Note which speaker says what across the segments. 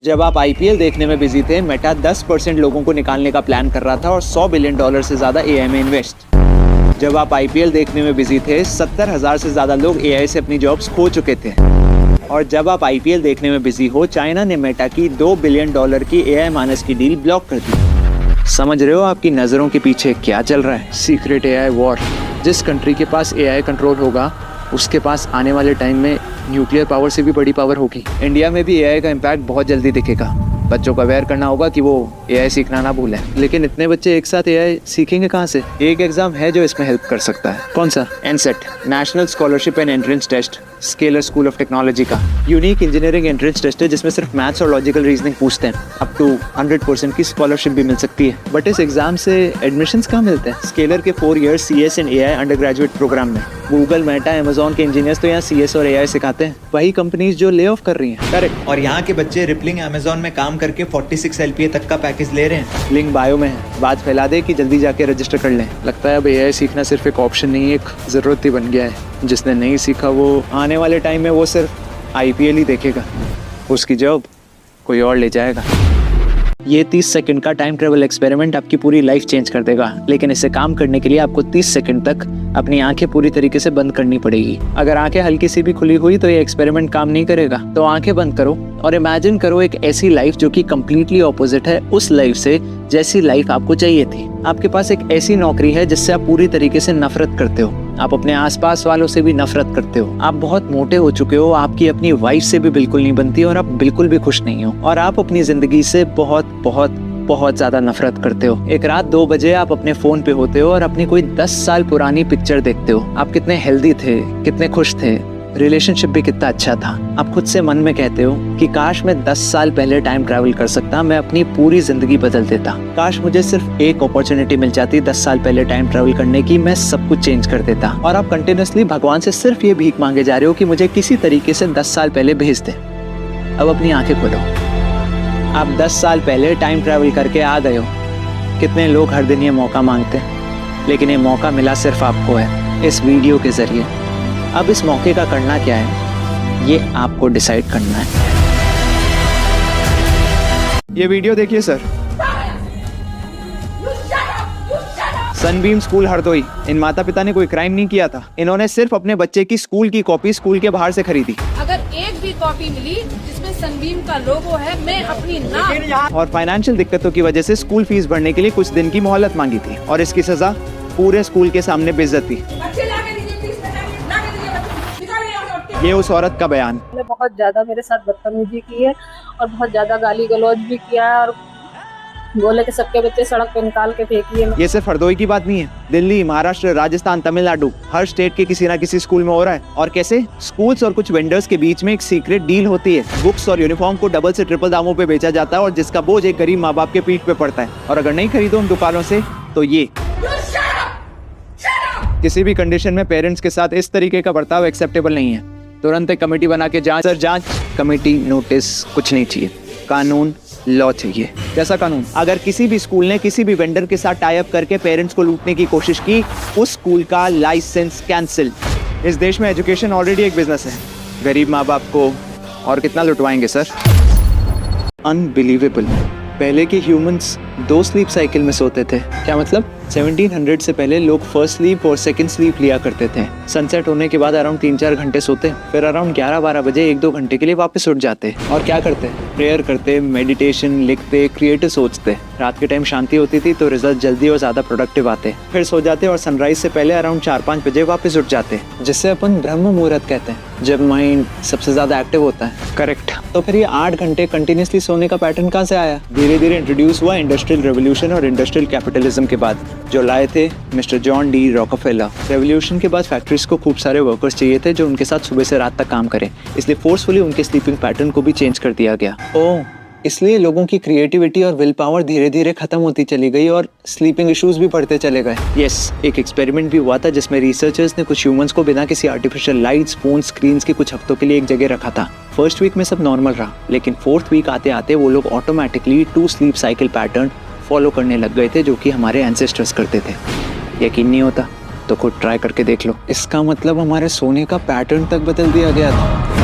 Speaker 1: जब आप आईपीएल देखने में बिजी थे, मेटा 10% लोगों को निकालने का प्लान कर रहा था और $100 बिलियन से ज्यादा एआई में इन्वेस्ट। जब आप आईपीएल देखने में बिजी थे, 70,000 से ज्यादा लोग एआई से अपनी जॉब्स खो चुके थे। और जब आप आईपीएल देखने में बिजी हो, चाइना ने मेटा की $2 बिलियन की एआई मानस की डील ब्लॉक कर दी। समझ रहे हो आपकी नजरों के पीछे क्या चल रहा है? Secret AI war. जिस कंट्री के पास एआई कंट्रोल होगा, उसके पास आने वाले टाइम में न्यूक्लियर पावर से भी बड़ी पावर होगी। इंडिया में भी एआई का इम्पैक्ट बहुत जल्दी दिखेगा। बच्चों को अवेयर करना होगा कि वो एआई सीखना ना भूलें। लेकिन इतने बच्चे एक साथ एआई सीखेंगे कहाँ से? एक एग्जाम है जो इसमें हेल्प कर सकता है। कौन सा? NSET, national scholarship and entrance test, Scaler school of technology का यूनिक इंजीनियरिंग एंट्रेंस टेस्ट है, जिसमें सिर्फ मैथ्स और लॉजिकल रीजनिंग पूछते हैं। अप टू 100% की स्कॉलरशिप भी मिल सकती है। बट इस एग्जाम से एडमिशंस कहाँ मिलते हैं? स्केलर के 4 year CS and AI undergraduate program में गूगल, मेटा, अमेजॉन के इंजीनियर्स तो यहाँ CS और एआई सिखाते हैं। वही कंपनीज जो ले ऑफ कर रही हैं। करेक्ट।
Speaker 2: और यहाँ के बच्चे रिपलिंग अमेजॉन में काम करके 46 LPA तक का पैकेज ले रहे हैं।
Speaker 1: लिंक बायो में है। बात फैला दे कि जल्दी जाके रजिस्टर कर लें। लगता है अब एआई सीखना सिर्फ एक ऑप्शन नहीं, एक ज़रूरत ही बन गया है। जिसने नहीं सीखा वो आने वाले टाइम में वो सिर्फ आईपीएल ही देखेगा, उसकी जॉब कोई और ले जाएगा। ये 30 सेकंड का टाइम ट्रेवल एक्सपेरिमेंट आपकी पूरी लाइफ चेंज कर देगा। लेकिन इसे काम करने के लिए आपको 30 सेकंड तक अपनी आंखें पूरी तरीके से बंद करनी पड़ेगी। अगर आंखें हल्की सी भी खुली हुई तो ये एक्सपेरिमेंट काम नहीं करेगा। तो आंखें बंद करो और इमेजिन करो एक ऐसी लाइफ जो कि कम्प्लीटली ऑपोजिट है उस लाइफ से जैसी लाइफ आपको चाहिए थी। आपके पास एक ऐसी नौकरी है जिससे आप पूरी तरीके से नफरत करते हो। आप अपने आसपास वालों से भी नफरत करते हो। आप बहुत मोटे हो चुके हो। आपकी अपनी वाइफ से भी बिल्कुल नहीं बनती और आप बिल्कुल भी खुश नहीं हो। और आप अपनी जिंदगी से बहुत बहुत बहुत ज्यादा नफरत करते हो। एक रात 2 बजे आप अपने फोन पे होते हो और अपनी कोई 10 साल पुरानी पिक्चर देखते हो। आप कितने हेल्दी थे, कितने खुश थे, रिलेशनशिप भी कितना अच्छा था। आप खुद से मन में कहते हो कि काश मैं 10 साल पहले टाइम ट्रैवल कर सकता, मैं अपनी पूरी जिंदगी बदल देता। काश मुझे सिर्फ एक अपॉर्चुनिटी मिल जाती 10 साल पहले टाइम ट्रैवल करने की, मैं सब कुछ चेंज कर देता। और आप कंटिन्यूअसली भगवान से सिर्फ ये भीख मांगे जा रहे हो कि मुझे किसी तरीके से 10 साल पहले भेज दे। अब अपनी आंखें खोलो। आप 10 साल पहले टाइम ट्रैवल करके आ गए हो। कितने लोग हर दिन ये मौका मांगते हैं, लेकिन ये मौका मिला सिर्फ आपको है, इस वीडियो के जरिए। अब इस मौके का करना क्या है, ये आपको डिसाइड करना है। ये वीडियो देखिए सर। Sunbeam school Hardoi. इन माता पिता ने कोई क्राइम नहीं किया था। इन्होंने सिर्फ अपने बच्चे की स्कूल की कॉपी स्कूल के बाहर से खरीदी।
Speaker 3: अगर एक भी कॉपी मिली जिसमें सनबीम का लोगो है, मैं अपनी नाम।
Speaker 1: और फाइनेंशियल दिक्कतों की वजह से स्कूल फीस भरने के लिए कुछ दिन की मोहलत मांगी थी और इसकी सजा पूरे स्कूल के सामने बेइज्जती। ये उस औरत का बयान।
Speaker 3: बहुत ज्यादा मेरे साथ बदतमीजी की है और बहुत ज्यादा गाली गलौज भी किया है और बोले कि सबके बच्चे सड़क पे निकाल के फेंकिए।
Speaker 1: ये सिर्फ हरदोई की बात नहीं है। दिल्ली, महाराष्ट्र, राजस्थान, तमिलनाडु, हर स्टेट के किसी ना किसी स्कूल में हो रहा है। और कैसे? स्कूल्स और कुछ वेंडर्स के बीच में एक सीक्रेट डील होती है। बुक्स और यूनिफॉर्म को डबल से ट्रिपल दामों पे बेचा जाता है और जिसका बोझ एक गरीब माँ बाप के पीठ पे पड़ता है। और अगर नहीं खरीदो उन दुकानों से तो ये किसी भी कंडीशन में पेरेंट्स के साथ इस तरीके का बर्ताव एक्सेप्टेबल नहीं है। तुरंत एक कमेटी बना के जांच। सर जांच कमेटी, नोटिस कुछ नहीं चाहिए, कानून, लॉ चाहिए। कैसा कानून? अगर किसी भी स्कूल ने किसी भी वेंडर के साथ टाई अप करके पेरेंट्स को लूटने की कोशिश की, उस स्कूल का लाइसेंस कैंसिल। इस देश में एजुकेशन ऑलरेडी एक बिजनेस है। गरीब माँ बाप को और कितना लुटवाएंगे सर? अनबिलीवेबल। पहले के ह्यूमंस 2 स्लीप साइकिल में सोते थे। क्या मतलब? 1700 से पहले लोग फर्स्ट स्लीप और सेकंड स्लीप लिया करते थे। सनसेट होने के बाद अराउंड 3-4 घंटे सोते, फिर अराउंड 11-12 बजे 1-2 घंटे के लिए वापस उठ जाते। और क्या करते? प्रेयर करते, मेडिटेशन, लिखते, क्रिएटिव सोचते। रात के टाइम शांति होती थी तो रिजल्ट जल्दी और ज्यादा प्रोडक्टिव आते। फिर सो जाते और सनराइज से पहले अराउंड 4-5 बजे वापस उठ जाते, जिससे अपन ब्रह्म मुहूर्त कहते हैं, जब माइंड सबसे ज्यादा एक्टिव होता है। करेक्ट। तो फिर ये 8 घंटे कंटिन्यूसली सोने का पैटर्न कहाँ से आया? धीरे धीरे इंट्रोड्यूस हुआ इंडस्ट्रियल रेवोल्यूशन और इंडस्ट्रियल कैपिटलिज्म के बाद, जो लाए थे mister John D Rockefeller. Revolution के बाद फैक्ट्रीज को खूब सारे वर्कर्स चाहिए थे जो उनके साथ सुबह से रात तक काम करें, इसलिए फोर्सफुली उनके स्लीपिंग पैटर्न को भी चेंज कर दिया गया। ओह, इसलिए लोगों की क्रिएटिविटी और विल पावर धीरे धीरे खत्म होती चली गई और स्लीपिंग इश्यूज भी बढ़ते चले गए। यस, एक एक्सपेरिमेंट भी हुआ था जिसमें रिसर्चर्स ने कुछ ह्यूमंस को बिना किसी आर्टिफिशियल लाइट्स, फोन, स्क्रीन्स के कुछ हफ्तों के लिए एक जगह रखा था। फर्स्ट वीक में सब नॉर्मल रहा, लेकिन 4th वीक आते आते वो लोग automatically 2 sleep cycle pattern follow करने लग गए थे, जो कि हमारे एंसेस्टर्स करते थे। यकीन नहीं होता तो खुद ट्राई करके देख लो। इसका मतलब हमारे सोने का पैटर्न तक बदल दिया गया था।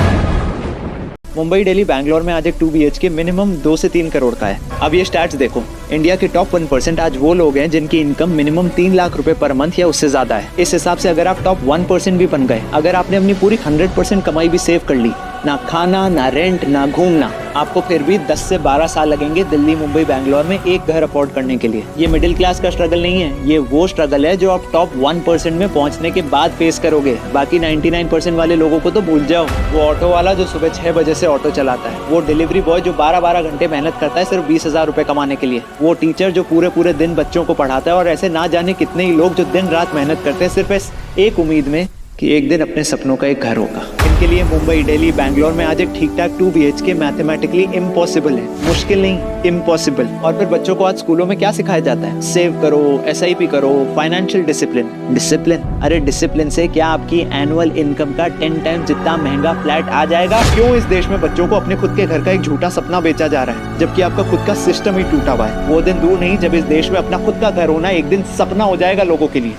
Speaker 1: मुंबई, दिल्ली, बैंगलोर में आज एक 2 BHK मिनिमम 2 से 3 करोड़ का है। अब ये स्टैट्स देखो, इंडिया के टॉप 1% आज वो लोग हैं जिनकी इनकम मिनिमम 3 लाख रुपए पर मंथ या उससे ज्यादा है। इस हिसाब से अगर आप टॉप 1% भी बन गए, अगर आपने अपनी पूरी 100% कमाई भी सेव कर ली, ना खाना, ना रेंट, ना घूमना, आपको फिर भी 10 से 12 साल लगेंगे दिल्ली, मुंबई, बैंगलोर में एक घर अफोर्ड करने के लिए। ये मिडिल क्लास का स्ट्रगल नहीं है, ये वो स्ट्रगल है जो आप टॉप 1% में पहुंचने के बाद फेस करोगे। बाकी 99% वाले लोगों को तो भूल जाओ। वो ऑटो वाला जो सुबह 6 बजे से ऑटो चलाता है, वो डिलीवरी बॉय जो 12-12 घंटे मेहनत करता है सिर्फ 20,000 रुपए कमाने के लिए, वो टीचर जो पूरे दिन बच्चों को पढ़ाता है, और ऐसे ना जाने कितने ही लोग जो दिन रात मेहनत करते हैं सिर्फ इस एक उम्मीद में कि एक दिन अपने सपनों का एक घर होगा। इनके लिए मुंबई, दिल्ली, बैंगलोर में आज एक ठीक ठाक 2 BHK मैथमेटिकली इम्पॉसिबल है। मुश्किल नहीं, इम्पॉसिबल। और फिर बच्चों को आज स्कूलों में क्या सिखाया जाता है? सेव करो, SIP करो, फाइनेंशियल डिसिप्लिन। डिसिप्लिन? अरे डिसिप्लिन से क्या आपकी एनुअल इनकम का 10 टाइम जितना महंगा फ्लैट आ जाएगा? क्यों इस देश में बच्चों को अपने खुद के घर का एक झूठा सपना बेचा जा रहा है, जबकि आपका खुद का सिस्टम ही टूटा हुआ है? वो दिन दूर नहीं जब इस देश में अपना खुद का घर होना एक दिन सपना हो जाएगा लोगों के लिए,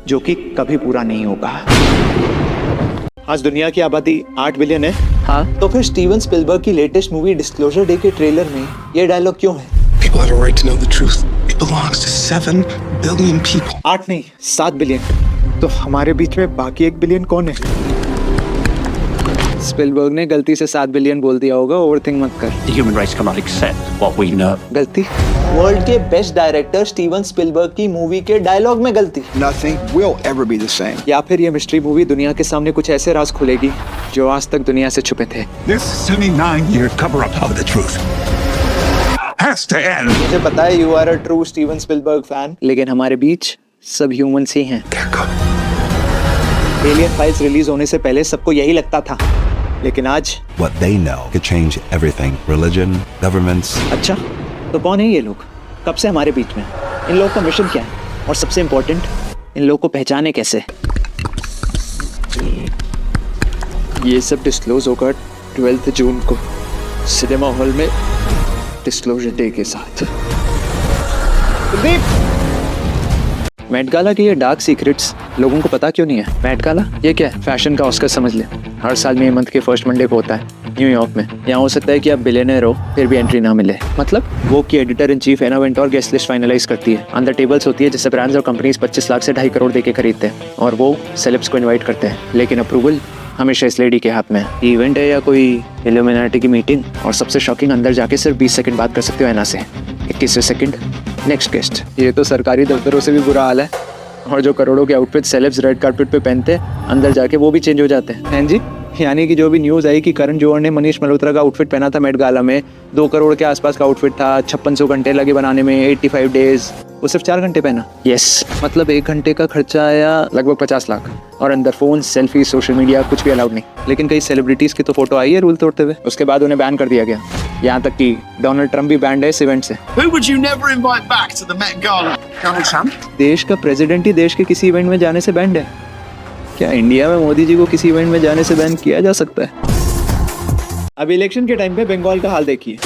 Speaker 1: जो कि कभी पूरा नहीं होगा। आज दुनिया की आबादी 8 बिलियन है। हाँ, तो फिर स्टीवन स्पिलबर्ग की लेटेस्ट मूवी डिस्क्लोजर डे के ट्रेलर में ये डायलॉग क्यों है?
Speaker 4: People have a right to know the truth. It belongs to 7 billion people.
Speaker 1: 8 नहीं, 7 बिलियन। तो हमारे बीच में बाकी 1 बिलियन कौन है? स्पिलबर्ग ने गलती से 7 बिलियन बोल दिया होगा, ओवरथिंक मत कर।
Speaker 5: The human race cannot accept what we know.
Speaker 1: गलती? वर्ल्ड के बेस्ट डायरेक्टर स्टीवन स्पिलबर्ग की मूवी के डायलॉग में गलती?
Speaker 4: Nothing will ever be the same.
Speaker 1: या फिर ये मिस्ट्री मूवी दुनिया के सामने कुछ ऐसे राज खुलेगी जो आज तक दुनिया से छुपे थे।
Speaker 6: This 79-year cover-up of the truth has to end.
Speaker 1: मुझे पता है you are a true Steven Spielberg fan, लेकिन हमारे बीच सब ह्यूमंस ही हैं। एलियन फाइल्स रिलीज होने से पहले सबको यही लगता था, लेकिन आज
Speaker 7: What they know could change everything. Religion, governments.
Speaker 1: अच्छा, तो कौन है ये लोग? कब से हमारे बीच में? इन लोगों का मिशन क्या है? और सबसे इम्पोर्टेंट, इन लोगों को पहचाने कैसे? ये सब डिस्क्लोज होगा 12 जून को सिनेमा हॉल में डिस्क्लोजर डे के साथ। मेट गाला के ये डार्क सीक्रेट्स लोगों को पता क्यों नहीं है? मेट गाला ये क्या है? फैशन का ऑस्कर समझ ले। हर साल मई मंथ के फर्स्ट मंडे को होता है न्यूयॉर्क में। यहाँ हो सकता है कि आप बिलियनर हो फिर भी एंट्री ना मिले। मतलब वो की editor in chief Anna Wintour guest list finalize करती है। अंदर टेबल्स होती है जिससे ब्रांड्स और कंपनीज 25 लाख से 2.5 करोड़ देके खरीदते हैं, और वो सेलेब्स को इन्वाइट करते हैं, लेकिन अप्रूवल हमेशा इस लेडी के हाथ में है। इवेंट है या कोई इल्यूमिनाटी की मीटिंग? और सबसे शॉकिंग, अंदर जाके सिर्फ 20 सेकंड बात कर सकते हो एना से। 21वें सेकंड नेक्स्ट गेस्ट। ये तो सरकारी दफ्तरों से भी बुरा हाल है। और जो करोड़ों के आउटफिट सेलेब्स रेड कार्पेट पे पहनते हैं, अंदर जाके वो भी चेंज हो जाते हैं। हैं जी? यानी कि जो भी न्यूज़ आई कि करण जौहर ने मनीष मल्होत्रा का आउटफिट पहना था मेट गाला में, 2 करोड़ के आसपास का आउटफिट था, 5600 घंटे लगे बनाने में, 85 डेज, वो सिर्फ 4 घंटे पहना। यस, मतलब 1 घंटे का खर्चा आया लगभग 50 लाख। और अंदर फोन, सेल्फी, सोशल मीडिया कुछ भी अलाउड नहीं। लेकिन कई सेलिब्रिटीज की तो फोटो आई है रूल तोड़ते हुए, उसके बाद उन्हें बैन कर दिया गया। यहाँ तक कि डोनाल्ड ट्रम्प भी बैंड है इस इवेंट से।
Speaker 6: Who would you never invite back to the Met Gala? Donald Trump?
Speaker 1: देश का प्रेसिडेंट ही देश के किसी इवेंट में जाने से बैंड है। क्या इंडिया में मोदी जी को किसी इवेंट में जाने से बैन किया जा सकता है? अब इलेक्शन के टाइम पे बंगाल का हाल देखिए।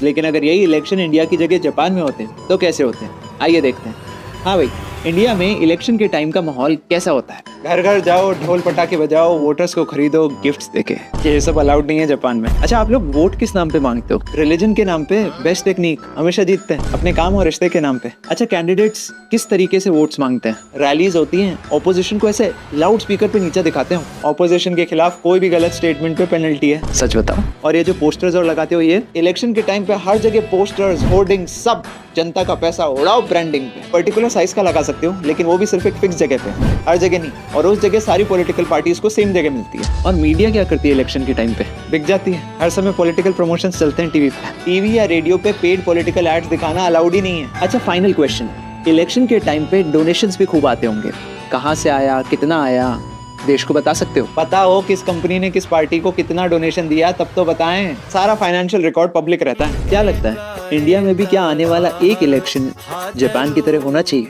Speaker 1: लेकिन अगर यही इलेक्शन इंडिया की जगह जापान में होते हैं तो कैसे होते हैं? आइए देखते हैं। हाँ भाई, इंडिया में इलेक्शन के टाइम का माहौल कैसा होता है? घर घर जाओ, ढोल पटाखे बजाओ, वोटर्स को खरीदो, गिफ्ट्स देके। ये सब अलाउड नहीं है जापान में। अच्छा, आप लोग वोट किस नाम पे मांगते हो? रिलीजन के नाम पे? बेस्ट टेक्निक हमेशा जीतते हैं, अपने काम और रिश्ते के नाम पे। अच्छा, कैंडिडेट्स किस तरीके से वोट्स मांगते हैं? रैलीज होती हैं, ऑपोजिशन को ऐसे लाउड स्पीकर पे नीचे दिखाते हो। ऑपोजिशन के खिलाफ कोई भी गलत स्टेटमेंट पे पेनल्टी है। सच बताओ। और ये जो पोस्टर्स और लगाते हो, ये इलेक्शन के टाइम पे हर जगह पोस्टर्स, होर्डिंग, सब जनता का पैसा उड़ाओ ब्रांडिंग पे। पर्टिकुलर साइज का लगा सकते हो, लेकिन वो भी सिर्फ एक फिक्स जगह पे, हर जगह नहीं। और उस जगह सारी पॉलिटिकल पार्टीज को सेम जगह मिलती है। और मीडिया क्या करती है इलेक्शन के टाइम पे? बिक जाती है। हर समय पॉलिटिकल प्रमोशंस चलते हैं टीवी पे। टीवी या रेडियो पे पेड पॉलिटिकल एड्स दिखाना अलाउड ही नहीं है। अच्छा, फाइनल क्वेश्चन, इलेक्शन के टाइम पे डोनेशंस भी खूब आते होंगे। कहाँ से आया, कितना आया, देश को बता सकते हो? पता हो किस कंपनी ने किस पार्टी को कितना डोनेशन दिया तब तो बताएं। सारा फाइनेंशियल रिकॉर्ड पब्लिक रहता है। क्या लगता है इंडिया में भी क्या आने वाला एक इलेक्शन जापान की तरह होना चाहिए?